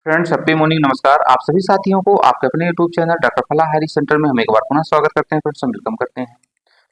Friends, happy morning. नमस्कार आप सभी साथियों को आपके अपने यूट्यूब चैनल डॉक्टर फलाहारी सेंटर में हम एक बार पुनः स्वागत करते हैं। फ्रेंड्स, हम वेलकम करते हैं।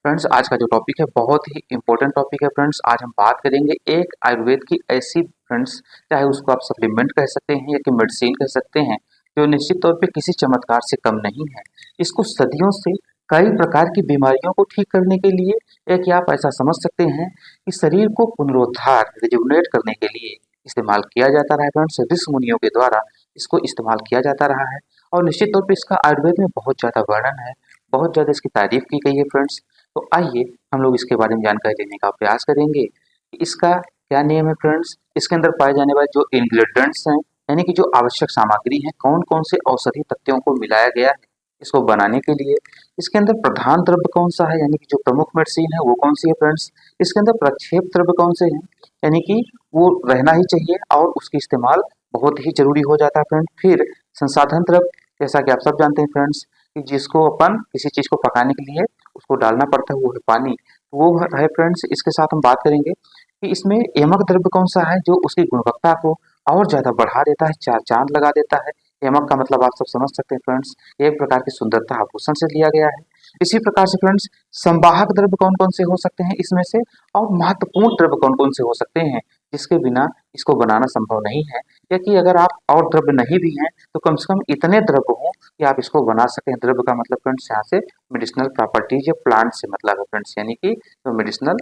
फ्रेंड्स, आज का जो टॉपिक है बहुत ही इंपॉर्टेंट टॉपिक है। फ्रेंड्स, आज हम बात करेंगे एक आयुर्वेद की ऐसी, फ्रेंड्स, चाहे उसको आप सप्लीमेंट कह सकते हैं या कि मेडिसिन कह सकते हैं, जो निश्चित तौर पे किसी चमत्कार से कम नहीं है। इसको सदियों से कई प्रकार की बीमारियों को ठीक करने के लिए, या कि आप ऐसा समझ सकते हैं कि शरीर को पुनरुद्धार रिजुवनेट करने के लिए इस्तेमाल किया जाता रहा है। फ्रेंड्स, ऋषि मुनियों के द्वारा इसको इस्तेमाल किया जाता रहा है और निश्चित तौर पे इसका आयुर्वेद में बहुत ज़्यादा वर्णन है, बहुत ज़्यादा इसकी तारीफ की गई है। फ्रेंड्स, तो आइए हम लोग इसके बारे में जानकारी लेने का प्रयास करेंगे कि इसका क्या नियम है। फ्रेंड्स, इसके अंदर पाए जाने वाले जो इंग्रेडिएंट्स हैं, यानी कि जो आवश्यक सामग्री है, कौन कौन से औषधि तत्वों को मिलाया गया है इसको बनाने के लिए, इसके अंदर प्रधान द्रव्य कौन सा है, यानी कि जो प्रमुख मेडिसिन है वो कौन सी है। फ्रेंड्स, इसके अंदर प्रक्षेप द्रव्य कौन से हैं, यानी कि वो रहना ही चाहिए और उसकी इस्तेमाल बहुत ही जरूरी हो जाता है। फ्रेंड, फिर संसाधन द्रव्य, जैसा कि आप सब जानते हैं फ्रेंड्स, कि जिसको अपन किसी चीज को पकाने के लिए उसको डालना पड़ता है, वो है पानी। तो वो है फ्रेंड्स। इसके साथ हम बात करेंगे कि इसमें एमक द्रव्य कौन सा है, जो उसकी गुणवत्ता को और ज्यादा बढ़ा देता है, चार चांद लगा देता है। एमक का मतलब आप सब समझ सकते हैं फ्रेंड्स, एक प्रकार की सुंदरता आभूषण से लिया गया है। इसी प्रकार से फ्रेंड्स, संवाहक द्रव्य कौन कौन से हो सकते हैं इसमें से, और महत्वपूर्ण द्रव्य कौन कौन से हो सकते हैं जिसके बिना इसको बनाना संभव नहीं है, या कि अगर आप और द्रव्य नहीं भी हैं तो कम से कम इतने द्रव्य हों कि आप इसको बना सकें। द्रव्य का मतलब फ्रेंड्स यहाँ से मेडिसिनल प्रॉपर्टीज या प्लांट से मतलब है फ्रेंड्स, यानी कि जो मेडिसिनल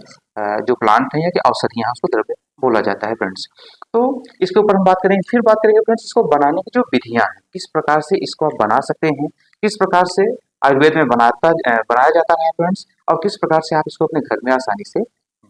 जो प्लांट है या कि औषधियाँ, उसको द्रव्य बोला जाता है। फ्रेंड्स, तो इसके ऊपर हम बात करेंगे। फिर बात करेंगे फ्रेंड्स, इसको बनाने की जो विधियाँ हैं, किस प्रकार से इसको आप बना सकते हैं, किस प्रकार से आयुर्वेद में बनाया जाता है फ्रेंड्स, और किस प्रकार से आप इसको अपने घर में आसानी से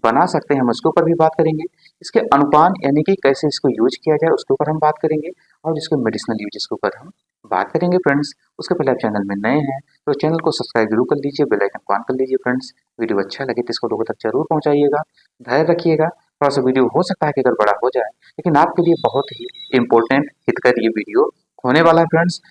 बना सकते हैं, हम उसके ऊपर भी बात करेंगे। इसके अनुपान, यानी कि कैसे इसको यूज किया जाए, उसके ऊपर हम बात करेंगे, और इसके मेडिसिनल यूजेस के ऊपर हम बात करेंगे। फ्रेंड्स, उसके पहले आप चैनल में नए हैं तो चैनल को सब्सक्राइब जरूर कर लीजिए, बेल आइकन को ऑन कर लीजिए। फ्रेंड्स, वीडियो अच्छा लगे तो इसको लोगों तक जरूर पहुंचाइएगा। धैर्य रखिएगा, थोड़ा सा वीडियो हो सकता है कि अगर बड़ा हो जाए, लेकिन आपके लिए बहुत ही इंपॉर्टेंट हितकर ये वीडियो होने वाला है। फ्रेंड्स,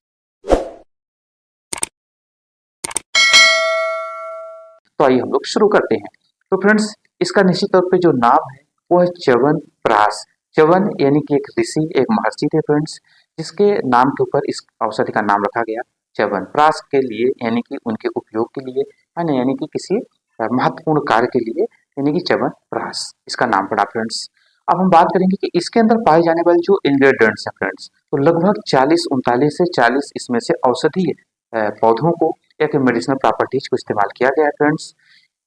तो आइए हम लोग शुरू करते हैं। तो फ्रेंड्स, इसका निश्चित तौर पे जो नाम है वो है च्यवन प्राश। च्यवन यानी कि एक ऋषि, एक महर्षि थे फ्रेंड्स, जिसके नाम के ऊपर इस औषधि का नाम रखा गया च्यवन प्राश के लिए, यानी कि उनके उपयोग के लिए, है ना, यानी कि किसी महत्वपूर्ण कार्य के लिए, यानी कि च्यवन प्राश इसका नाम पड़ा। फ्रेंड्स, अब हम बात करेंगे कि इसके अंदर पाए जाने वाले जो इंग्रेडिएंट्स हैं फ्रेंड्स, तो लगभग 39 से 40 इसमें से औषधीय पौधों को या फिर मेडिसिनल प्रॉपर्टीज को इस्तेमाल किया गया है। फ्रेंड्स,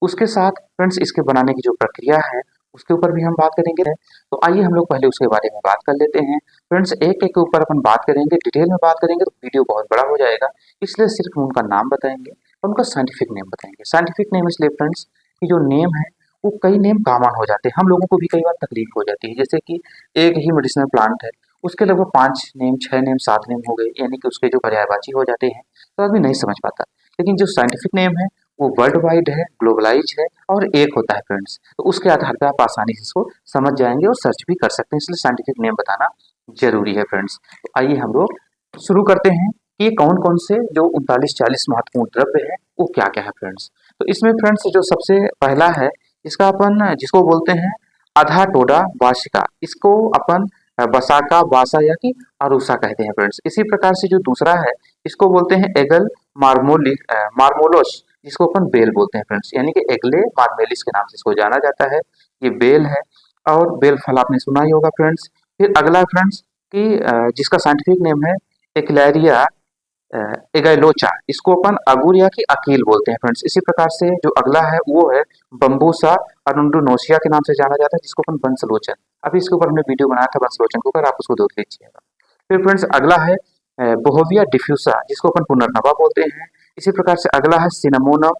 उसके साथ फ्रेंड्स इसके बनाने की जो प्रक्रिया है उसके ऊपर भी हम बात करेंगे। तो आइए हम लोग पहले उसके बारे में बात कर लेते हैं। फ्रेंड्स, एक एक के ऊपर अपन बात करेंगे, डिटेल में बात करेंगे तो वीडियो बहुत बड़ा हो जाएगा, इसलिए सिर्फ उनका नाम बताएंगे और उनका साइंटिफिक नेम बताएंगे। साइंटिफिक नेम इसलिए फ्रेंड्स कि जो नेम है वो कई नेम कॉमन हो जाते हैं, हम लोगों को भी कई बार तकलीफ हो जाती है। जैसे कि एक ही मेडिसिनल प्लांट है, उसके लगभग 5 नेम, 6 नेम, 7 नेम हो गए, यानी कि उसके जो पर्यायवाची हो जाते हैं, तो आदमी नहीं समझ पाता। लेकिन जो साइंटिफिक नेम है वो वर्ल्ड वाइड है, ग्लोबलाइज है और एक होता है। फ्रेंड्स, तो उसके आधार पर आप आसानी से इसको समझ जाएंगे और सर्च भी कर सकते हैं, इसलिए साइंटिफिक नेम बताना जरूरी है। फ्रेंड्स, तो आइए हम लोग शुरू करते हैं कि ये कौन कौन से जो 39-40 महत्वपूर्ण द्रव्य है वो क्या क्या है। फ्रेंड्स, तो इसमें फ्रेंड्स जो सबसे पहला है, इसका अपन जिसको बोलते हैं आधा टोडा वाशिका, इसको अपन बसाका, बासा या कि अरूसा कहते हैं। फ्रेंड्स, इसी प्रकार से जो दूसरा है इसको बोलते हैं एगल मार्मोलोस, जिसको अपन बेल बोलते हैं। फ्रेंड्स, यानी कि एगले मार्मेलिस के नाम से इसको जाना जाता है, ये बेल है और बेल फल आपने सुना ही होगा। फ्रेंड्स, फिर अगला फ्रेंड्स कि जिसका साइंटिफिक नेम है एक्लैरिया एगैलोचा, इसको अपन अगुर या कि अकील बोलते हैं। फ्रेंड्स, इसी प्रकार से जो अगला है वो है बम्बूसा अरुंडोनोसिया के नाम से जाना जाता है, जिसको अपन बंसलोचन, अभी इसके ऊपर हमने वीडियो बनाया था बंसलोचन के ऊपर, आप उसको देख लीजिएगा। फिर फ्रेंड्स अगला है बोहोविया डिफ्यूसा, जिसको अपन पुनर्नवा बोलते हैं। इसी प्रकार से अगला है सिनेमोनम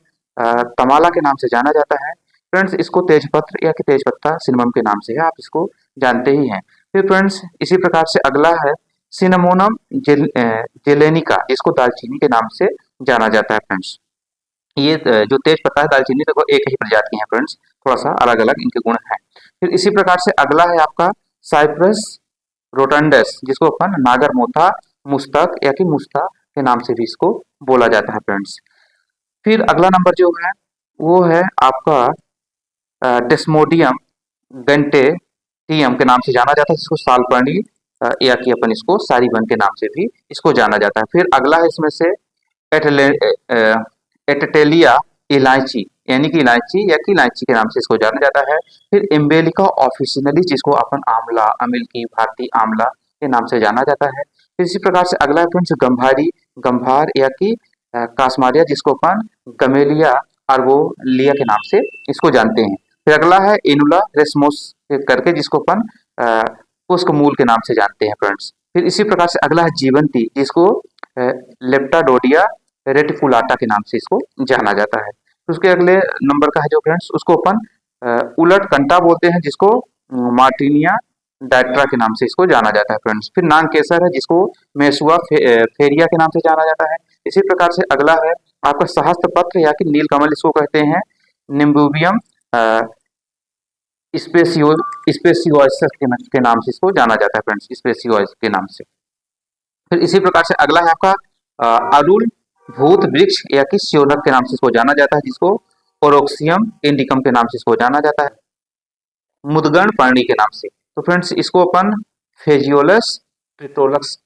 तमाला के नाम से जाना जाता है। फ्रेंड्स, इसको तेजपत्र या कि तेजपत्ता सिनेमम के नाम से है, आप इसको जानते ही हैं। फिर फ्रेंड्स इसी प्रकार से अगला है सिनेमोनम जेलेनिका, जिसको दालचीनी के नाम से जाना जाता है। फ्रेंड्स, ये जो तेज पत्ता है दालचीनी, तो एक ही प्रजाति है। फ्रेंड्स, थोड़ा सा अलग अलग इनके गुण हैं। फिर इसी प्रकार से अगला है आपका साइप्रस रोटंडस, जिसको अपन नागर मोथा मुस्तक या कि मुस्ता के नाम से भी इसको बोला जाता है। फ्रेंड्स, फिर अगला नंबर जो है वो है आपका डेस्मोडियम गंटेटियम के नाम से जाना जाता है, जिसको सालपर्णी या कि अपन इसको सारीवन के नाम से भी इसको जाना जाता है। फिर अगला है इसमें से एटटेलिया इलायची, यानी कि इलायची या कि इलायची के नाम से इसको जाना जाता है। फिर इम्बेलिका ऑफिसिनली, जिसको अपन आंवला, अमिल्की, भारतीय आंवला के नाम से जाना जाता है। फिर इसी प्रकार से अगला है फ्रेंड्स गंभारी, गंभार या कि कास्मारिया, जिसको अपन गमेलिया आर्बोलिया के नाम से इसको जानते हैं। फिर अगला है इनुला रेसमोस करके, जिसको अपन पुष्क मूल के नाम से जानते हैं फ्रेंड्स। फिर इसी प्रकार से अगला है जीवंती, जिसको लेप्टाडोडिया रेटिकुलाटा के नाम से इसको जाना जाता है। फिर उसके अगले नंबर का है जो फ्रेंड्स, उसको अपन उलट कंटा बोलते हैं, जिसको मार्टिनिया डायट्रा के नाम से इसको जाना जाता है फ्रेंड्स। फिर नाग केसर है, जिसको मेसुआ फेरिया के नाम से जाना जाता है। इसी प्रकार से अगला है आपका सहस्त्र पत्र या कि नीलकमल, इसको कहते हैं निम्बुबियम स्पेसियो स्पेसियोइसस के नाम से इसको जाना जाता है फ्रेंड्स, स्पेसियोइस के नाम से। फिर इसी प्रकार से अगला है आपका अरुल भूत वृक्ष या कि स्योनक के नाम से इसको जाना जाता है, जिसको ओरोक्सियम इंडिकम के नाम से इसको जाना जाता है, मुदगण पर्णी के नाम से। तो फ्रेंड्स इसको अपन फेजियोलस ट्रिटोलक्स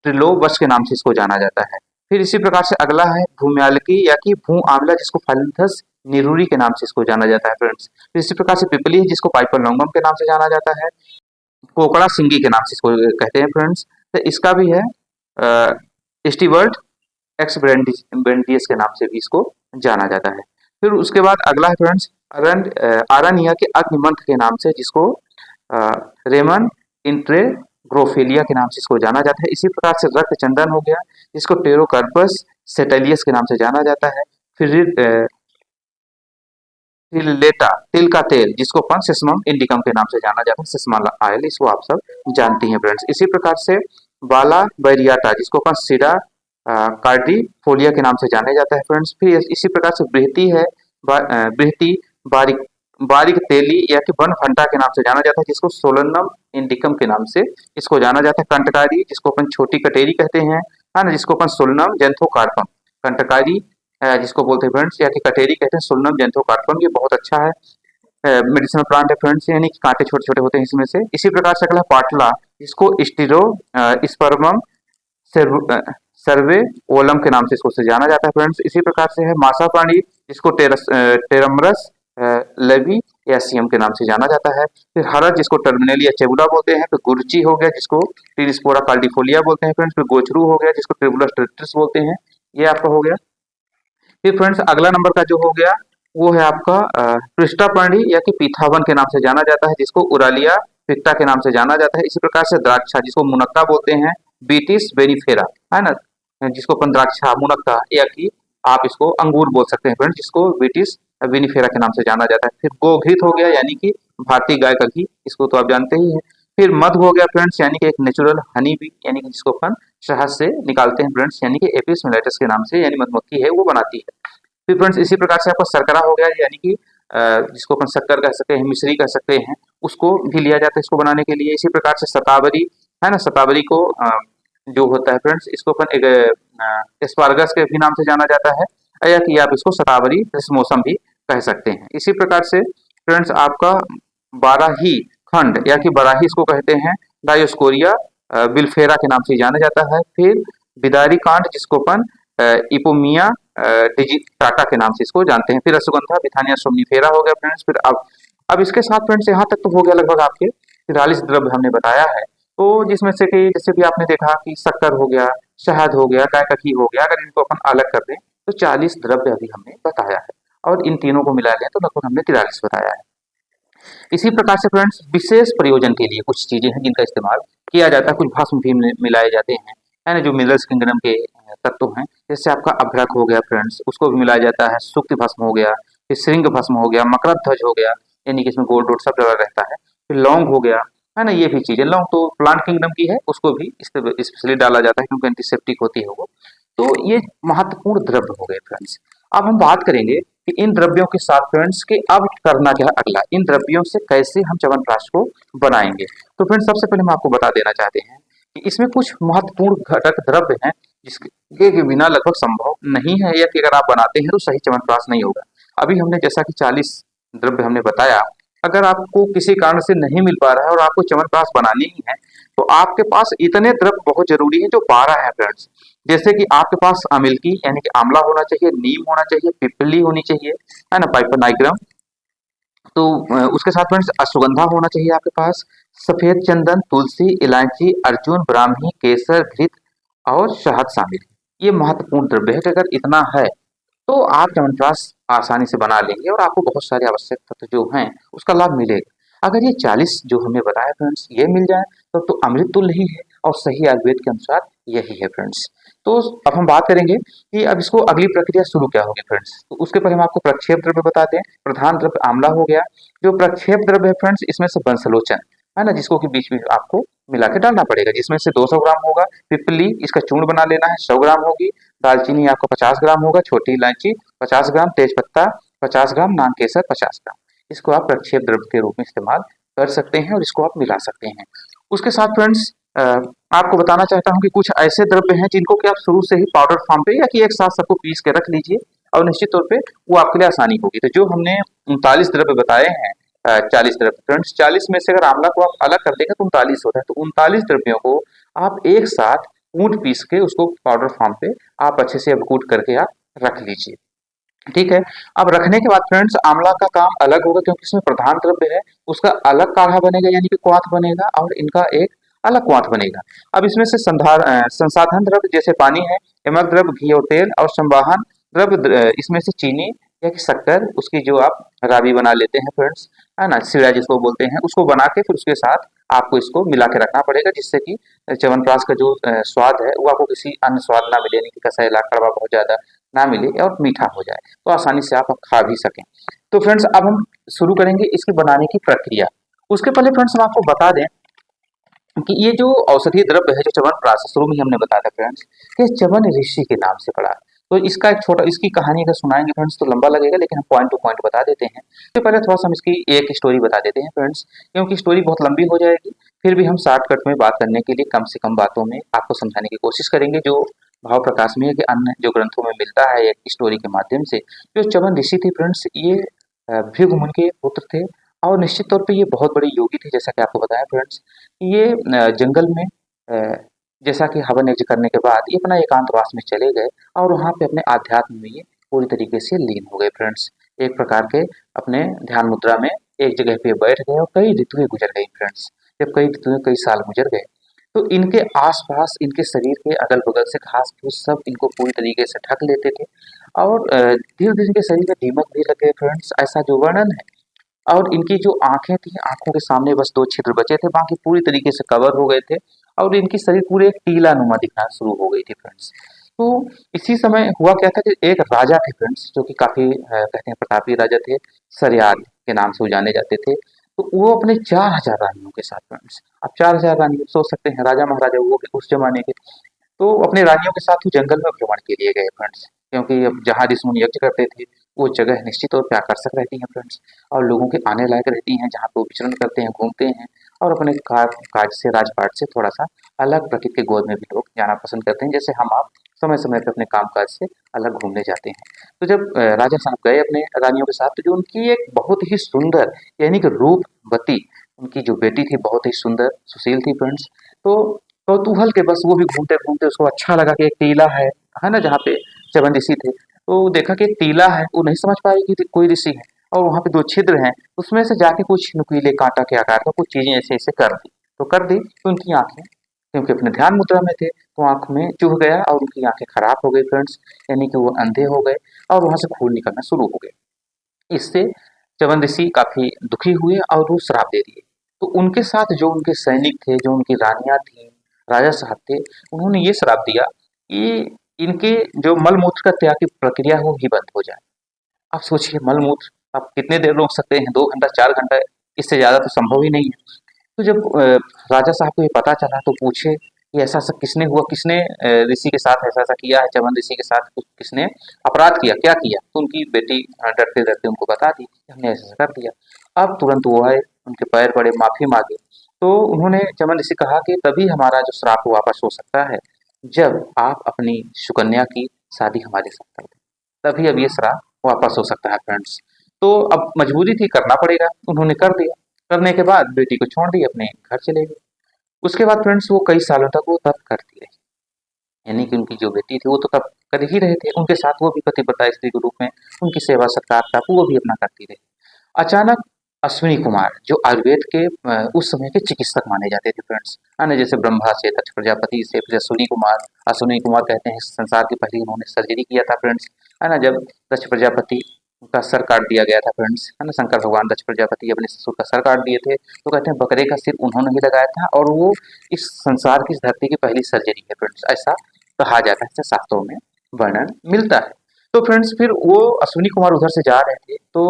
ट्रिलोबस के नाम से इसको जाना जाता है। फिर इसी प्रकार से अगला है भूम्यालकी या कि भू आंवला, जिसको फालिंथस निरूरी के नाम से इसको जाना जाता है फ्रेंड्स। फिर इसी प्रकार से पिपली है, जिसको पाइपरलॉन्गम के नाम से जाना जाता है, कोकड़ा सिंगी के नाम से इसको कहते हैं फ्रेंड्स। तो इसका भी है स्टीवर्ट एक्स ब्रेंडियस के नाम से भी इसको जाना जाता है। फिर उसके बाद अगला है फ्रेंड्स आरनिया के अग्निमंथ के नाम से, जिसको रेमन इंट्रेग्रोफिलिया के नाम से इसको जाना जाता है। इसी प्रकार से रक्त चंदन हो गया, जिसको टेरोकार्पस सेटेलियस के नाम से जाना जाता है। फिर लेटा तिल का तेल, जिसको अपन सेसमम इंडिकम के नाम से जाना जाता है, सेसमा ऑयल, इसको आप सब जानती हैं फ्रेंड्स। इसी प्रकार से बाला बैरियाटा, जिसको अपन सीडा कार्डिफोलिया के नाम से जाने जाता है फ्रेंड्स। फिर इसी प्रकार से बृहति है, बृहति बारीक बारीक तेली या कि वन फंटा के नाम से जाना जाता है, जिसको सोलनम इंडिकम के नाम से इसको जाना जाता है। कंटकारी, जिसको अपन छोटी कटेरी कहते हैं, है ना, जिसको अपन सोलनम जेंथोकार्पम, कंटकारी जिसको बोलते हैं फ्रेंड्स, या कि कटेरी कहते हैं, सोलनम जेंथोकार्पम, ये बहुत अच्छा है मेडिसिनल प्लांट है फ्रेंड्स, यानी कि कांटे छोटे छोटे होते हैं इसमें से। इसी प्रकार से अगला पाटला, जिसको स्टीरो स्पर्मम सर्वे ओलम के नाम से इसको से जाना जाता है फ्रेंड्स। इसी प्रकार से है मासा प्राणी, जिसको टेरमरस लेवी या सीएम के नाम से जाना जाता है। फिर हरस, जिसको टर्मिनेलिया चेबुला बोलते हैं। फिर गुरची हो गया, जिसको टीरिस्पोरा कार्डिफोलिया बोलते हैं फ्रेंड्स। फिर गोचरू हो गया, जिसको ट्रिबुलस टेट्रिस बोलते हैं, ये आपका हो गया। फिर फ्रेंड्स अगला नंबर का जो हो गया वो है आपका पृष्ठापर्णी या कि पीथावन के नाम से जाना जाता है, जिसको उरालिया पिक्टा के नाम से जाना जाता है। इसी प्रकार से द्राक्षा, जिसको मुनक्का बोलते हैं, बीटिस वेनिफेरा, है ना, जिसको अपन द्राक्षा मुनक्का या कि आप इसको अंगूर बोल सकते हैं फ्रेंड्स, जिसको बीटिस वेनिफेरा के नाम से जाना जाता है। फिर गोघृत हो गया, यानी कि भारतीय गाय का घी, इसको तो आप जानते ही हैं। फिर मध हो गया फ्रेंड्स, यानी कि एक नेचुरल हनी बी, यानी कि जिसको अपन शहद से निकालते हैं फ्रेंड्स, यानी कि एपिस मेलिटस के नाम से, यानी मधुमक्खी है वो बनाती है। फिर फ्रेंड्स इसी प्रकार से आपका शर्करा हो गया, यानी कि जिसको अपन शक्कर कह सकते हैं, मिश्री कह सकते हैं, उसको भी लिया जाता है इसको बनाने के लिए। इसी प्रकार से शतावरी है ना, शतावरी को जो होता है फ्रेंड्स, इसको अपन एक एस्पार्गस के भी नाम से जाना जाता है, या कि आप इसको शतावरी मौसम भी कह सकते हैं। इसी प्रकार से फ्रेंड्स आपका बाराही खंड या कि बराही इसको कहते हैं, डायोस्कोरिया बिल्फेरा के नाम से जाना जाता है। फिर बिदारी कांड, जिसको अपन इपोमिया डिजिटाटा के नाम से इसको जानते हैं। फिर अश्वगंधा बिथानिया सोमनिफेरा हो गया फ्रेंड्स। फिर अब इसके साथ फ्रेंड्स यहाँ तक तो हो गया लगभग आपके 43 द्रव्य हमने बताया है। तो जिसमें से कि जैसे भी आपने देखा कि शक्कर हो गया, शहद हो गया, गाय का घी हो गया, अगर इनको अपन अलग कर दें तो 40 द्रव्य अभी हमने बताया है, और इन तीनों को मिला लें तो लगभग हमने 43 बताया है। इसी प्रकार से फ्रेंड्स विशेष प्रयोजन के लिए कुछ चीजें हैं जिनका इस्तेमाल किया जाता है, कुछ भस्म भी मिलाए जाते हैं, है ना, जो मिनरल्स किंगडम के तत्व हैं। जैसे आपका अभ्रक हो गया फ्रेंड्स, उसको भी मिलाया जाता है। सुक्ति भस्म हो गया, फिर श्रृंग भस्म हो गया, मकरध्वज ध्वज हो गया, यानी कि इसमें गोल्ड सब डला रहता है। फिर लौंग हो गया, है ना, ये भी चीजें, लौंग तो प्लांट किंगडम की है, उसको भी स्पेशली डाला जाता है क्योंकि एंटीसेप्टिक होती है वो। तो ये महत्वपूर्ण द्रव्य हो गए फ्रेंड्स। अब हम बात करेंगे कि इन द्रव्यों के साथ फ्रेंड्स के अब करना क्या है अगला, इन द्रव्यों से कैसे हम च्यवनप्राश को बनाएंगे। तो फ्रेंड्स सबसे पहले हम आपको बता देना चाहते हैं कि इसमें कुछ महत्वपूर्ण घटक द्रव्य हैं जिसके के बिना लगभग संभव नहीं है, या कि अगर आप बनाते हैं तो सही च्यवनप्राश नहीं होगा। अभी हमने जैसा कि 40 द्रव्य हमने बताया, अगर आपको किसी कारण से नहीं मिल पा रहा है और आपको च्यवनप्राश बनानी ही है, तो आपके पास इतने द्रव्य बहुत जरूरी है जो 12 है फ्रेंड्स। जैसे कि आपके पास अमिल्की यानी कि आंवला होना चाहिए, नीम होना चाहिए, पिपली होनी चाहिए, है ना, पाइपरनाइग्रम। तो उसके साथ फ्रेंड्स अश्वगंधा होना चाहिए आपके पास, सफेद चंदन, तुलसी, इलायची, अर्जुन, ब्राह्मी, केसर, घृत और शहद शामिल है। ये महत्वपूर्ण द्रव्य है कि अगर इतना है तो आप च्यवनप्राश आसानी से बना लेंगे और आपको बहुत सारे आवश्यक तत्व जो हैं उसका लाभ मिलेगा। अगर ये 40 जो हमने बताया फ्रेंड्स ये मिल जाए तो अमृत तुल्य ही है और सही आयुर्वेद के अनुसार यही है फ्रेंड्स। तो अब हम बात करेंगे कि अब इसको अगली प्रक्रिया शुरू क्या होगी फ्रेंड्स। तो उसके पहले हम आपको प्रक्षेप द्रव्य बताते हैं। प्रधान द्रव्य आंवला हो गया। जो प्रक्षेप द्रव्य है फ्रेंड्स इसमें से बंसलोचन है ना, जिसको कि बीच में आपको मिला के डालना पड़ेगा, जिसमें से 200 ग्राम होगा। पिपली इसका चूर्ण बना लेना है, 100 ग्राम होगी। दालचीनी आपका 50 ग्राम होगा, छोटी इलायची 50 ग्राम, तेज पत्ता 50 ग्राम, नान केसर 50 ग्राम। इसको आप प्रक्षेप द्रव्य के रूप में इस्तेमाल कर सकते हैं और इसको आप मिला सकते हैं। उसके साथ फ्रेंड्स आपको बताना चाहता हूँ कि कुछ ऐसे द्रव्य हैं जिनको कि आप शुरू से ही पाउडर फॉर्म पे या कि एक साथ सबको पीस के रख लीजिए और निश्चित तौर पे वो आपके लिए आसानी होगी। तो जो हमने 39 द्रव्य बताए हैं, 40 द्रव्य फ्रेंड्स, 40 में से अगर आंवला को आप अलग कर देंगे तो 39 होता है। तो 39 द्रव्यों को आप एक साथ कूट पीस के उसको पाउडर फॉर्म पे आप अच्छे से अब कूट करके आप रख लीजिए। ठीक है। अब रखने के बाद फ्रेंड्स आंवला का काम अलग होगा क्योंकि इसमें प्रधान द्रव्य है, उसका अलग काढ़ा बनेगा यानी कि क्वाथ बनेगा और इनका एक अलग क्वाथ बनेगा। अब इसमें से संसाधन द्रव्य जैसे पानी है, एमक द्रव्य घी और तेल, और संवाहन द्रव्य इसमें से चीनी या कि शक्कर, उसकी जो आप राबी बना लेते हैं फ्रेंड्स, है ना, सिरा जिसको बोलते हैं, उसको बना के फिर उसके साथ आपको इसको मिला के रखना पड़ेगा जिससे कि च्यवनप्राश का जो स्वाद है वो आपको किसी अन्य स्वाद ना मिले, यानी कि कसैला कड़वा बहुत ज्यादा ना मिले और मीठा हो जाए, तो आसानी से आप खा भी सकें। तो फ्रेंड्स अब हम शुरू करेंगे इसके बनाने की प्रक्रिया। उसके पहले फ्रेंड्स हम आपको बता दें कि ये जो औषधीय द्रव्य है जो च्यवनप्राश शुरू में ही हमने बताया था फ्रेंड्स कि च्यवन ऋषि के नाम से पड़ा। तो इसका एक छोटा इसकी कहानी अगर सुनाएंगे फ्रेंड्स तो लंबा लगेगा, लेकिन हम पॉइंट टू पॉइंट बता देते हैं। तो पहले थोड़ा सा हम इसकी एक स्टोरी बता देते हैं फ्रेंड्स, क्योंकि स्टोरी बहुत लंबी हो जाएगी। फिर भी हम शॉर्टकट में बात करने के लिए कम से कम बातों में आपको समझाने की कोशिश करेंगे, जो भाव प्रकाश में है कि अन्य जो ग्रंथों में मिलता है एक स्टोरी के माध्यम से। जो च्यवन ऋषि थे फ्रेंड्स ये भृगु मुनि के पुत्र थे और निश्चित तौर पे ये बहुत बड़े योगी थे। जैसा कि आपको बताया फ्रेंड्स ये जंगल में जैसा कि हवन यज्ञ करने के बाद ये अपना एकांतवास में चले गए और वहाँ पे अपने आध्यात्म में ये पूरी तरीके से लीन हो गए फ्रेंड्स। एक प्रकार के अपने ध्यान मुद्रा में एक जगह पे बैठ गए और कई ऋतुएं गुजर गई फ्रेंड्स। जब कई ऋतुएं कई साल गुजर गए तो इनके आसपास इनके शरीर के अगल बगल से घास फूस सब इनको पूरी तरीके से ढक लेते थे और धीरे धीरे इनके शरीर में दीमक भी लग गए फ्रेंड्स, ऐसा जो वर्णन है। और इनकी जो आंखें थी, आंखों के सामने बस 2 छिद्र बचे थे, बाकी पूरी तरीके से कवर हो गए थे और इनकी शरीर पूरे एक टीला नुमा दिखना शुरू हो गई थी फ्रेंड्स। तो इसी समय हुआ क्या था कि एक राजा थे फ्रेंड्स जो कि काफी कहते हैं प्रतापी राजा थे, सरियाद के नाम से वो जाने जाते थे। तो वो अपने 4000 रानियों के साथ फ्रेंड्स, अब 4000 रानी सोच सकते हैं राजा महाराजा वो भी उस जमाने के, तो अपने रानियों के साथ वो जंगल में भ्रमण के लिए गए फ्रेंड्स, क्योंकि अब जहाँ ऋषि मुनि यज्ञ करते थे वो जगह निश्चित तौर पे आकर्षक रहती है फ्रेंड्स और लोगों के आने लायक रहती हैं, जहाँ पे वो विचरण करते हैं, घूमते हैं और अपने काज से राजपाट से थोड़ा सा अलग प्रकृति के गोद में भी लोग जाना पसंद करते हैं, जैसे हम आप समय समय पे अपने काम काज से अलग घूमने जाते हैं। तो जब राजा साहब गए अपने रानियों के साथ तो जो उनकी एक बहुत ही सुंदर यानी कि रूपवती उनकी जो बेटी थी बहुत ही सुंदर सुशील थी फ्रेंड्स। तो कौतूहल के बस वो भी घूमते घूमते उसको अच्छा लगा कि एक टीला है ना, जहाँ पे च्यवन ऋषि थे। तो देखा कि एक टीला है, वो नहीं समझ पाई कि कोई ऋषि है और वहाँ पे 2 छिद्र हैं, उसमें से जाके कुछ नुकीले कांटा के आकार का कुछ चीजें ऐसे ऐसे कर दी। तो कर दी तो उनकी आंखें क्योंकि अपने ध्यान मुद्रा में थे तो आंख में चुभ गया और उनकी आंखें खराब हो गई फ्रेंड्स, यानी कि वो अंधे हो गए और वहां से खून निकलना शुरू हो गए। इससे च्यवन ऋषि काफी दुखी हुए और वो श्राप दे दिए। तो उनके साथ जो उनके सैनिक थे, जो उनकी रानियां थी, राजा साहब थे, उन्होंने ये श्राप दिया कि इनके जो मलमूत्र का त्याग की प्रक्रिया है वो ही बंद हो जाए। आप सोचिए मलमूत्र आप कितने देर रोक सकते हैं, 2 घंटा 4 घंटा, इससे ज्यादा तो संभव ही नहीं है। तो जब राजा साहब को ये पता चला तो पूछे कि ऐसा सब किसने हुआ, किसने ऋषि के साथ ऐसा ऐसा किया है, च्यवन ऋषि के साथ किसने अपराध किया, क्या किया। तो उनकी बेटी डरते डरते उनको बता दी कि हमने ऐसा ऐसा कर दिया। अब तुरंत वो आए, उनके पैर पड़े, माफी मांगी। तो उन्होंने च्यवन ऋषि कहा कि तभी हमारा जो श्राप वापस हो सकता है जब आप अपनी सुकन्या की शादी हमारे साथ कर दें, तभी अब ये श्राप वापस हो सकता है फ्रेंड्स। तो अब मजबूरी थी, करना पड़ेगा, उन्होंने कर दिया। करने के बाद बेटी को छोड़ दी, अपने घर चले गए। उसके बाद फ्रेंड्स वो कई सालों तक वो तब करती रही, यानी कि उनकी जो बेटी थी वो तो तब कर ही रहे थे, उनके साथ वो भी पतिव्रता स्त्री के रूप में उनकी सेवा सत्कार था वो भी अपना करती रही। अचानक अश्विनी कुमार जो आयुर्वेद के उस समय के चिकित्सक माने जाते थे फ्रेंड्स, है ना, जैसे ब्रह्मा से, दक्ष प्रजापति से, फिर अश्विनी कुमार कहते हैं संसार की पहली उन्होंने सर्जरी किया था फ्रेंड्स, है ना, जब दक्ष प्रजापति का सर काट दिया गया था फ्रेंड्स, है ना, शंकर भगवान दक्ष प्रजापति अपने ससुर का सर काट दिए थे, तो कहते हैं बकरे का सिर उन्होंने ही लगाया था, और वो इस संसार की, इस धरती की पहली सर्जरी है फ्रेंड्स, ऐसा कहा जाता है, ऐसा शास्त्रों में वर्णन मिलता है। तो फ्रेंड्स फिर वो अश्विनी कुमार उधर से जा रहे थे, तो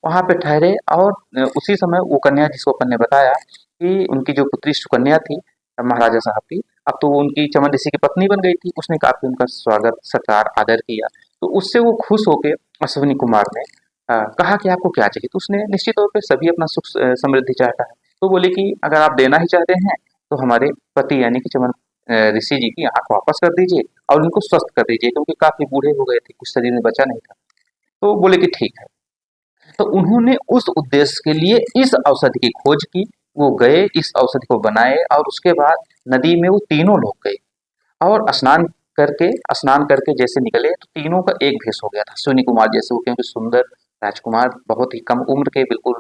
वहाँ पे ठहरे, और उसी समय वो कन्या जिसको अपन ने बताया कि उनकी जो पुत्री सुकन्या थी महाराजा साहब की, अब तो वो उनकी चमन ऋषि की पत्नी बन गई थी, उसने काफी उनका स्वागत सत्कार आदर किया। तो उससे वो खुश होके अश्विनी कुमार ने कहा कि आपको क्या चाहिए, तो उसने निश्चित तौर पे सभी अपना सुख समृद्धि चाहता है, तो बोले कि अगर आप देना ही चाहते हैं तो हमारे पति यानी कि चमन ऋषि जी की आंख वापस कर दीजिए और उनको स्वस्थ कर दीजिए, क्योंकि काफी बूढ़े हो गए थे, कुछ शरीर में बचा नहीं था। तो बोले कि ठीक है। तो उन्होंने उस उद्देश्य के लिए इस औषधि की खोज की, वो गए, इस औषधि को बनाए, और उसके बाद नदी में वो तीनों लोग गए, और स्नान करके जैसे निकले तो तीनों का एक भेष हो गया था अश्विनी कुमार जैसे, वो क्योंकि सुंदर राजकुमार, बहुत ही कम उम्र के, बिल्कुल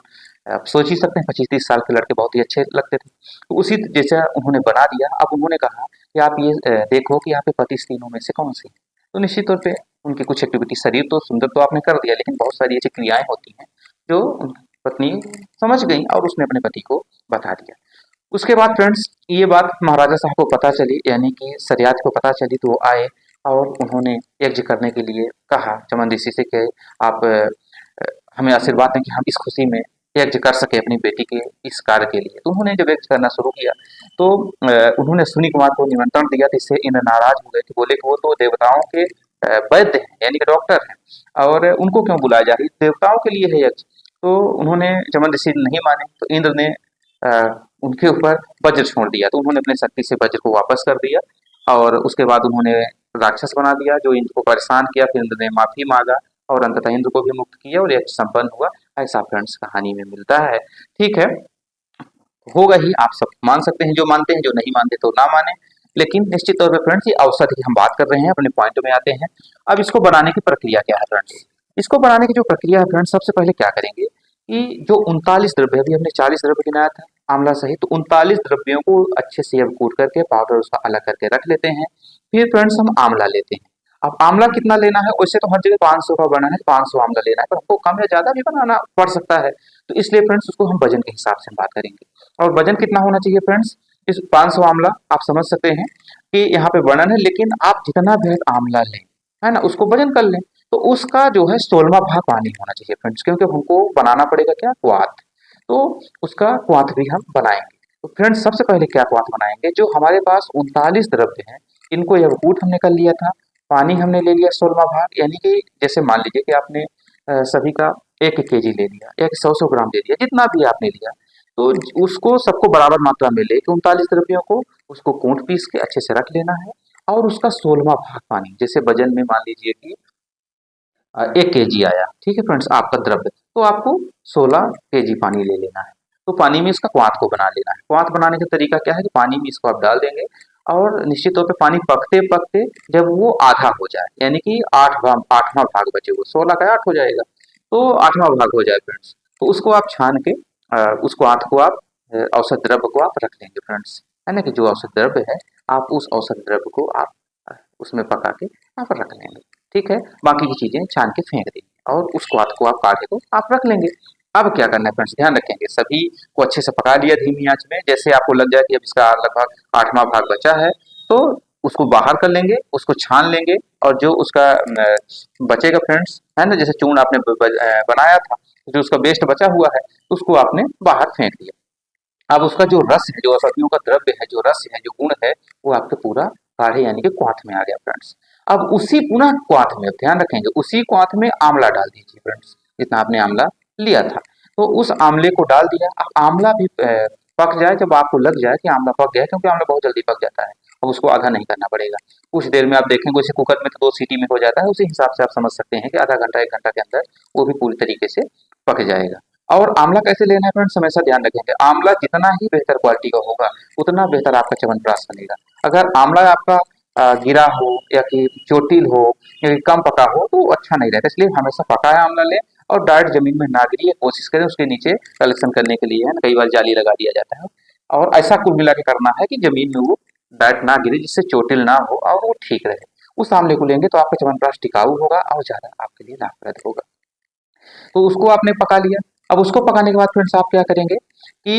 आप सोच ही सकते हैं 25-30 साल के लड़के बहुत ही अच्छे लगते थे, तो उसी जैसा उन्होंने बना दिया। अब उन्होंने कहा कि आप ये देखो कि यहाँ पे पति इस तीनों में से कौन सी है। तो निश्चित तौर पे उनकी कुछ एक्टिविटी, शरीर तो सुंदर तो आपने कर दिया, लेकिन बहुत सारी ऐसी क्रियाएं होती हैं जो उनकी पत्नी समझ गई, और उसने अपने पति को बता दिया। उसके बाद फ्रेंड्स ये बात महाराजा साहब को पता चली, यानी कि सरियात को पता चली, तो वो आए और उन्होंने यज्ञ करने के लिए कहा चमन ऋषि से कि आप हमें आशीर्वाद दें कि हम इस खुशी में यज्ञ कर सके अपनी बेटी के इस कार्य के लिए। तो उन्होंने जब यज्ञ करना शुरू किया, तो उन्होंने अश्विनी कुमार को निमंत्रण दिया, तो इससे इंद्र नाराज हो गए थे, बोले कि वो तो देवताओं के वैद्य हैं, यानी कि डॉक्टर हैं, और उनको क्यों बुलाया जा रही है, देवताओं के लिए है यज्ञ। तो उन्होंने चमन ऋषि नहीं माने, तो इंद्र ने उनके ऊपर वज्र छोड़ दिया, तो उन्होंने अपने शक्ति से वज्र को वापस कर दिया, और उसके बाद उन्होंने राक्षस बना दिया जो इंद्र को परेशान किया। फिर इंद्र ने माफी मांगा और अंततः इंद्र को भी मुक्त किया और यज्ञ संपन्न हुआ। ऐसा फ्रेंड्स कहानी में मिलता है। ठीक है, होगा ही, आप सब मान सकते हैं, जो मानते हैं, जो नहीं मानते तो ना माने, लेकिन निश्चित तौर पे फ्रेंड्स ये औषधि की हम बात कर रहे हैं, अपने पॉइंट में आते हैं। अब इसको बनाने की प्रक्रिया क्या है फ्रेंड्स, इसको बनाने की जो प्रक्रिया है फ्रेंड्स, सबसे पहले क्या करेंगे कि जो 39 द्रव्य, अभी हमने 40 द्रव्य गिनाया था आंवला सहित, तो 39 द्रव्यों को अच्छे से अब कूट करके पाउडर उसका अलग करके रख लेते हैं। फिर फ्रेंड्स हम आंवला लेते हैं। अब आंवला कितना लेना है, वैसे तो हर जगह 500 का बनाना है, 500 आंवला लेना है, पर हमको कम या ज्यादा भी बनाना पड़ सकता है, तो इसलिए फ्रेंड्स उसको हम वजन के हिसाब से बात करेंगे। और वजन कितना होना चाहिए फ्रेंड्स, इस 500 आंवला आप समझ सकते हैं कि यहाँ पे वर्णन है, लेकिन आप जितना वृहद आंवला लें, है ना, उसको वजन कर लें, तो उसका जो है 16वां भाग पानी होना चाहिए फ्रेंड्स, क्योंकि हमको बनाना पड़ेगा क्या, क्वाथ। तो उसका क्वाथ भी हम बनाएंगे। तो फ्रेंड्स सबसे पहले क्या क्वाथ बनाएंगे, जो हमारे पास 39 द्रव्य हैं, इनको यवकूट हमने कर लिया था, पानी हमने ले लिया 16वां भाग, यानी कि जैसे मान लीजिए कि आपने सभी का 1-1 केजी ले लिया या 100-100 ग्राम ले लिया, जितना भी आपने लिया, तो उसको सबको बराबर मात्रा में लेके 39 द्रव्यों को उसको कूट पीस के अच्छे से रख लेना है, और उसका 16वां भाग पानी, जैसे वजन में मान लीजिए कि 1 केजी आया, ठीक है फ्रेंड्स आपका द्रव्य, तो आपको 16 केजी पानी ले लेना है। तो पानी में इसका क्वाथ को बना लेना है। क्वाथ बनाने का तरीका क्या है कि पानी में इसको आप डाल देंगे, और निश्चित तौर पे पानी पकते पकते जब वो आधा हो जाए, यानी कि आठवां भाग बचे, वो 16 का 8 हो जाएगा, तो 8वां भाग हो जाए फ्रेंड्स, तो उसको आप छान के उस क्वाथ को आप औसत द्रव्य को आप रख लेंगे फ्रेंड्स, है ना, कि जो औसत द्रव्य है आप उस औसत द्रव्य को आप उसमें पका के यहाँ पर रख लेंगे। ठीक है, बाकी की चीजें छान के फेंक देंगे, और उस क्वाथ को आप काढ़े को आप रख लेंगे। अब क्या करना है फ्रेंड्स, ध्यान रखेंगे, सभी को अच्छे से पका लिया धीमी आंच में, जैसे आपको लग जाए कि अब इसका लगभग 8वां भाग बचा है, तो उसको बाहर कर लेंगे, उसको छान लेंगे, और जो उसका बचेगा फ्रेंड्स, है ना, जैसे चूर्ण आपने बनाया था, जो उसका वेस्ट बचा हुआ है उसको आपने बाहर फेंक दिया। अब उसका जो रस है, जो औषधियों का द्रव्य है, जो रस है, जो गुण है, वो आपके पूरा काढ़े यानी कि क्वाथ में आ गया फ्रेंड्स। अब उसी पुनः क्वाथ में, ध्यान रखेंगे, उसी क्वाथ में आंवला डाल दीजिए फ्रेंड्स, जितना आपने आंवला लिया था, तो उस आंवले को डाल दिया। अब आंवला भी पक जाए, जब आपको लग जाए कि आंवला पक गया, क्योंकि आंवला बहुत जल्दी पक जाता है, अब उसको आधा नहीं करना पड़ेगा, कुछ देर में आप देखेंगे, उसे कुकर में तो 2 सीटी में हो जाता है, उसी हिसाब से आप समझ सकते हैं कि आधा घंटा 1 घंटा के अंदर वो भी पूरी तरीके से पक जाएगा। और आंवला कैसे लेना है फ्रेंड्स, हमेशा ध्यान रखेंगे, आंवला जितना ही बेहतर क्वालिटी का होगा उतना बेहतर आपका च्यवनप्राश बनेगा। अगर आंवला आपका गिरा हो या कि चोटिल हो या कि कम पका हो तो वो अच्छा नहीं रहता, इसलिए हमेशा पका है आंवला लें और डायरेक्ट जमीन में ना गिरी कोशिश करें उसके नीचे कलेक्शन करने के लिए, है ना, कई बार जाली लगा दिया जाता है। और ऐसा कुल मिला के करना है कि जमीन में वो डायरेक्ट ना गिरे, जिससे चोटिल ना हो और वो ठीक रहे। उस आंवले को लेंगे तो आपका च्यवनप्राश टिकाऊ होगा और ज्यादा आपके लिए लाभप्रद होगा। तो उसको आपने पका लिया। अब उसको पकाने के बाद फ्रेंड्स आप क्या करेंगे कि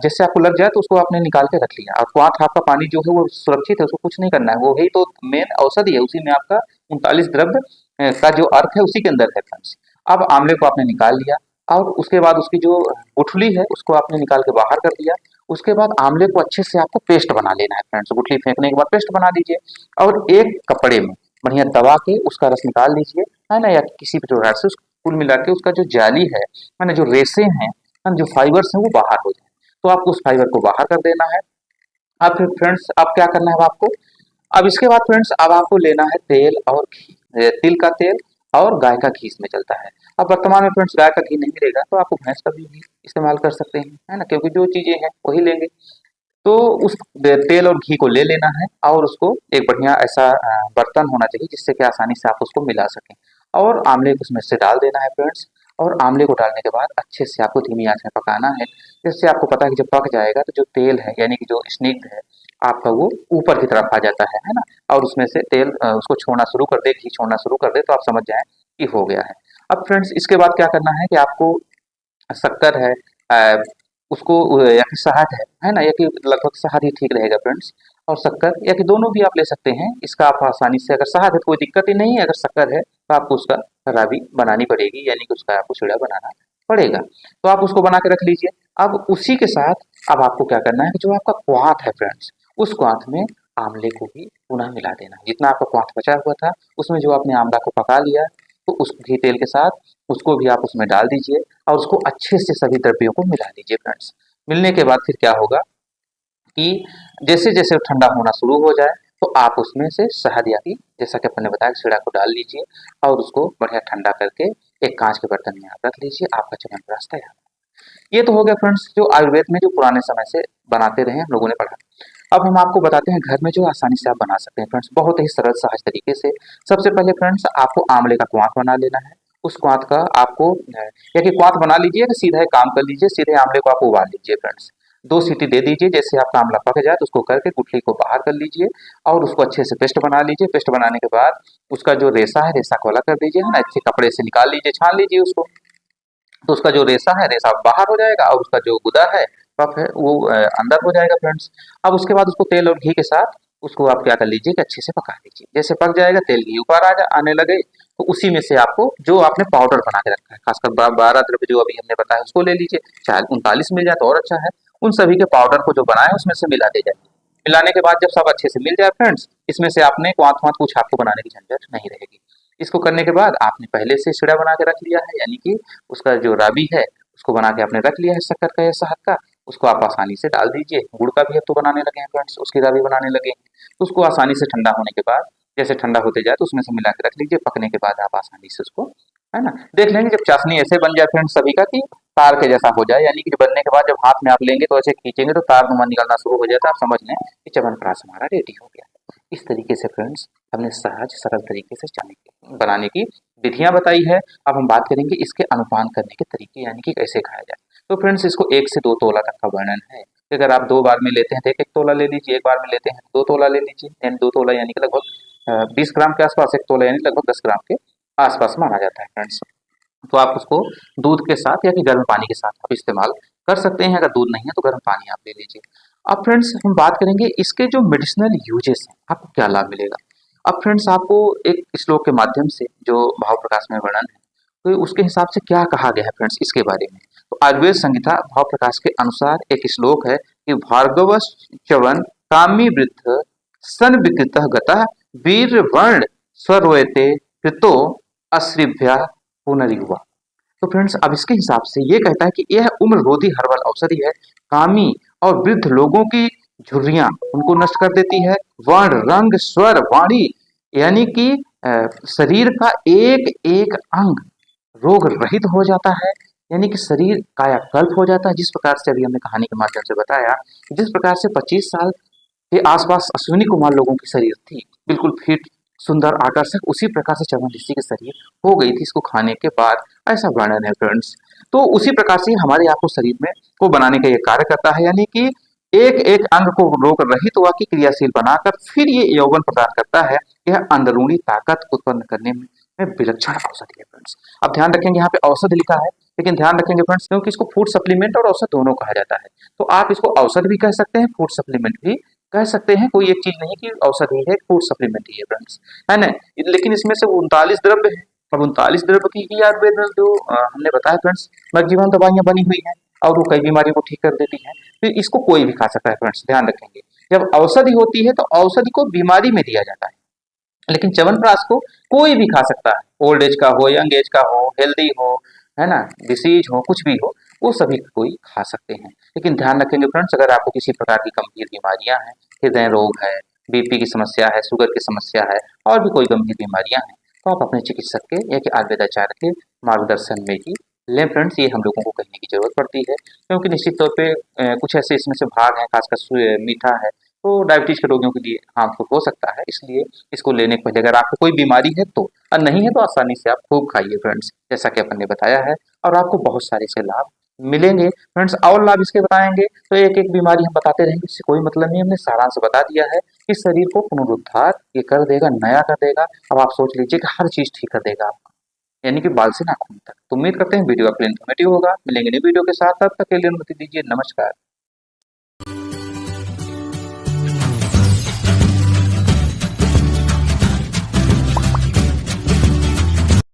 जैसे आपको लग जाए तो उसको आपने निकाल के रख लिया, और क्वाथ आपका पानी जो है वो सुरक्षित है, उसको कुछ नहीं करना है, वो ही तो मेन औषधि है, उसी में आपका 39 द्रव्य का जो अर्थ है उसी के अंदर है फ्रेंड्स। अब आंवले को आपने निकाल लिया और उसके बाद उसकी जो गुठली है उसको आपने निकाल के बाहर कर दिया। उसके बाद आंवले को अच्छे से आपको पेस्ट बना लेना है फ्रेंड्स, गुठली फेंकने के बाद पेस्ट बना लीजिए और एक कपड़े में बढ़िया दबा के उसका रस निकाल लीजिए, है ना, या किसी भी प्रकार से कुल मिला के उसका जो जाली है ना, जो रेसे हैं, है ना, जो फाइबर्स हैं वो बाहर हो जाए, तो आपको उस फाइबर को बाहर कर देना है। अब फिर फ्रेंड्स अब क्या करना है अब आपको, अब इसके बाद फ्रेंड्स अब आपको लेना है तेल और घी, तिल का तेल और गाय का घी इसमें चलता है। अब वर्तमान में फ्रेंड्स गाय का घी नहीं मिलेगा तो आपको भैंस का भी घी इस्तेमाल कर सकते हैं, है ना, क्योंकि जो चीजें हैं वही लेंगे। तो उस तेल और घी को ले लेना है और उसको एक बढ़िया ऐसा बर्तन होना चाहिए जिससे कि आसानी से आप उसको मिला सकें, और आंवले को उसमें से डाल देना है फ्रेंड्स। और आंवले को डालने के बाद अच्छे से आपको धीमी आंच में पकाना है, जिससे आपको पता है कि जब पक जाएगा तो जो तेल है यानी कि जो स्निग्ध है आपका वो ऊपर की तरफ आ जाता है ना, और उसमें से तेल उसको छोड़ना शुरू कर दे, घी छोड़ना शुरू कर दे, तो आप समझ जाएं कि हो गया है। अब फ्रेंड्स इसके बाद क्या करना है कि आपको शक्कर है, उसको या फिर शहद है ना, या कि लगभग शहद ही ठीक रहेगा फ्रेंड्स, और शक्कर या कि दोनों भी आप ले सकते हैं। इसका आप आसानी से, अगर शहद है तो कोई दिक्कत ही नहीं है, अगर शक्कर है तो आपको उसका राबी बनानी पड़ेगी, यानी कि उसका आपको चिड़ा बनाना पड़ेगा। तो आप उसको बना के रख लीजिए। अब उसी के साथ अब आपको क्या करना है कि जो आपका क्वाथ है फ्रेंड्स, उस क्वाथ में आंवले को भी पुनः मिला देना है। जितना आपका क्वाथ बचा हुआ था उसमें जो आपने आंवला को पका लिया तो उस घी तेल के साथ उसको भी आप उसमें डाल दीजिए और उसको अच्छे से सभी द्रव्यों को मिला लीजिए फ्रेंड्स। मिलने के बाद फिर क्या होगा कि जैसे जैसे वो ठंडा होना शुरू हो जाए तो आप उसमें से शहद या कि जैसा कि अपन ने बताया सीड़ा को डाल लीजिए और उसको बढ़िया ठंडा करके एक कांच के बर्तन में आप रख लीजिए, आपका च्यवनप्राश तैयार। ये तो हो गया फ्रेंड्स जो आयुर्वेद में जो पुराने समय से बनाते रहे हम लोगों ने पढ़ा। अब हम आपको बताते हैं घर में जो आसानी से आप बना सकते हैं फ्रेंड्स, बहुत ही सरल सहज तरीके से। सबसे पहले फ्रेंड्स आपको आंवले का क्वाथ बना लेना है। उस क्वाथ का आपको या कि क्वाथ बना लीजिए या सीधा एक काम कर लीजिए, सीधे आंवले को आप उबाल लीजिए फ्रेंड्स। 2 सीटी दे दीजिए, जैसे आपका आंवला पक जाए तो उसको करके गुठली को बाहर कर लीजिए और उसको अच्छे से पेस्ट बना लीजिए। पेस्ट बनाने के बाद उसका जो रेसा है रेसा को अलग कर दीजिए, है ना, अच्छे कपड़े से निकाल लीजिए, छान लीजिए उसको। तो उसका जो रेसा है रेसा बाहर हो जाएगा और उसका जो गुदा है पफ है वो अंदर हो जाएगा फ्रेंड्स। अब उसके बाद उसको तेल और घी के साथ उसको आप क्या कर लीजिए कि अच्छे से पका लीजिए। जैसे पक जाएगा तेल घी ऊपर आने लगे तो उसी में से आपको जो आपने पाउडर बना के रखा है, खासकर 12 द्रव्य जो अभी हमने बताया उसको ले लीजिए, चाहे 39 मिल जाए तो और अच्छा है। उन सभी के पाउडर को जो बनाए उसमें से मिला दे जाए। मिलाने के बाद जब सब अच्छे से मिल जाए फ्रेंड्स, इसमें से आपने क्वाथ वाथ कुछ आपको बनाने की झंझट नहीं रहेगी। इसको करने के बाद आपने पहले से सिड़ा बना के रख लिया है, यानी कि उसका जो राबी है उसको बना के आपने रख लिया है शक्कर का या शहद का, उसको आप आसानी से डाल दीजिए। गुड़ का भी अब तो बनाने लगे हैं फ्रेंड्स, उसकी राबी बनाने लगे हैं। तो उसको आसानी से ठंडा होने के बाद जैसे ठंडा होते जाए तो उसमें से मिला के रख लीजिए। पकने के बाद आप आसानी से उसको, है ना, देख लेंगे जब चाशनी ऐसे बन जाए फ्रेंड्स सभी का कि तार के जैसा हो जाए, यानी कि बनने के बाद जब हाथ में आप लेंगे तो ऐसे खींचेंगे तो तार नुमा निकलना शुरू हो जाता है, आप समझ लें कि च्यवनप्राश हमारा रेडी हो गया। इस तरीके से फ्रेंड्स हमने सहज सरल तरीके से चाय बनाने की विधियां बताई है। अब हम बात करेंगे इसके अनुपान करने के तरीके, यानी कि कैसे खाया जाए। तो फ्रेंड्स इसको 1 से 2 तोला तक का वर्णन है। अगर आप 2 बार में लेते हैं तो 1 तोला ले लीजिए, 1 बार में लेते हैं तो 2 तोला ले लीजिए, यानी 2 तोला यानी कि लगभग 20 ग्राम के आसपास, 1 तोला यानी लगभग 10 ग्राम के आसपास माना जाता है फ्रेंड्स। तो आप उसको दूध के साथ या कि गर्म पानी के साथ आप इस्तेमाल कर सकते हैं। अगर दूध नहीं है तो गर्म पानी आप ले लीजिए। अब फ्रेंड्स हम बात करेंगे इसके जो मेडिसिनल यूजेस हैं, आपको क्या लाभ मिलेगा। अब फ्रेंड्स आपको एक श्लोक के माध्यम से जो भाव प्रकाश में वर्णन है तो उसके हिसाब से क्या कहा गया है फ्रेंड्स इसके बारे में। तो आयुर्वेद संहिता भाव प्रकाश के अनुसार एक श्लोक है कि भार्गव च्यवन कामी वृद्ध सन विकृत गतः वीर वर्ण स्वरोयते कृतो अश्रिभ्य पुनर्युवा। तो फ्रेंड्स अब इसके हिसाब से ये कहता है कि यह उम्र रोधी हर्बल औषधि है, कामी और वृद्ध लोगों की झुर्रियां उनको नष्ट कर देती है, वर्ण रंग स्वर वाणी यानी कि शरीर का एक एक अंग रोग रहित हो जाता है, यानी कि शरीर कायाकल्प हो जाता है। जिस प्रकार से अभी हमने कहानी के माध्यम से बताया, जिस प्रकार से 25 साल के आसपास अश्विनी कुमार लोगों की शरीर थी, बिल्कुल फिट, सुंदर, आकर्षक, उसी प्रकार से चवन ऋषि की शरीर हो गई थी इसको खाने के बाद, ऐसा वर्णन है फ्रेंड्स। तो उसी प्रकार से हमारे आपको शरीर में को बनाने का ये कार्य करता है, यानी कि एक एक अंग को रोग रहित तो की क्रियाशील बनाकर फिर ये यौवन प्रदान करता है। यह अंदरूनी ताकत उत्पन्न करने में विलक्षण औषधि है फ्रेंड्स। अब ध्यान रखेंगे, यहाँ पे औषध लिखा है, लेकिन ध्यान रखेंगे फ्रेंड्स, क्योंकि इसको फूड सप्लीमेंट और औषध दोनों कहा जाता है। तो आप इसको औषध भी कह सकते हैं, फूड सप्लीमेंट भी कह सकते हैं। कोई एक चीज नहीं कि औषध ही है, फूड सप्लीमेंट ही है फ्रेंड्स, है ना। लेकिन इसमें से 39 द्रव्य है। अब 39 द्रव्य की ही आयुर्वेद में जो हमने बताया फ्रेंड्स, नवजीवन दवाइयां बनी हुई हैं और वो कई बीमारियों को ठीक कर देती हैं। फिर इसको कोई भी खा सकता है फ्रेंड्स, ध्यान रखेंगे। जब औषधि होती है तो औषधि को बीमारी में दिया जाता है, लेकिन च्यवनप्राश को कोई भी खा सकता है, ओल्ड एज का हो, यंग एज का हो, हेल्दी हो, है ना, डिसीज हो, कुछ भी हो, वो सभी कोई खा सकते हैं। लेकिन ध्यान रखेंगे फ्रेंड्स, अगर आपको किसी प्रकार की गंभीर बीमारियां हैं, हृदय रोग है, बीपी की समस्या है, शुगर की समस्या है, और भी कोई गंभीर बीमारियां हैं, तो आप अपने चिकित्सक के या कि आयुर्वेदाचार्य के मार्गदर्शन में ही लें फ्रेंड्स। ये हम लोगों को कहने की जरूरत पड़ती है, क्योंकि निश्चित तौर पे कुछ ऐसे इसमें से भाग हैं, खासकर मीठा है, तो डायबिटीज के रोगियों के लिए हार्मफुल हो सकता है। इसलिए इसको लेने के पहले अगर आपको कोई बीमारी है तो, और नहीं है तो आसानी से आप खूब खाइए फ्रेंड्स, जैसा कि अपन ने बताया है, और आपको बहुत सारे से लाभ मिलेंगे फ्रेंड्स। और लाभ इसके बताएंगे तो एक एक बीमारी हम बताते रहेंगे, इससे कोई मतलब नहीं, हमने सारांश बता दिया है कि शरीर को पुनरुद्धार ये कर देगा, नया कर देगा। अब आप सोच लीजिए कि हर चीज ठीक कर देगा आपका, यानी कि बाल से नाखून तक। तो उम्मीद करते हैं वीडियो आपके लिए इन्फॉर्मेटिव होगा। मिलेंगे नई वीडियो के साथ, तब तक के लिए अनुमति दीजिए, नमस्कार।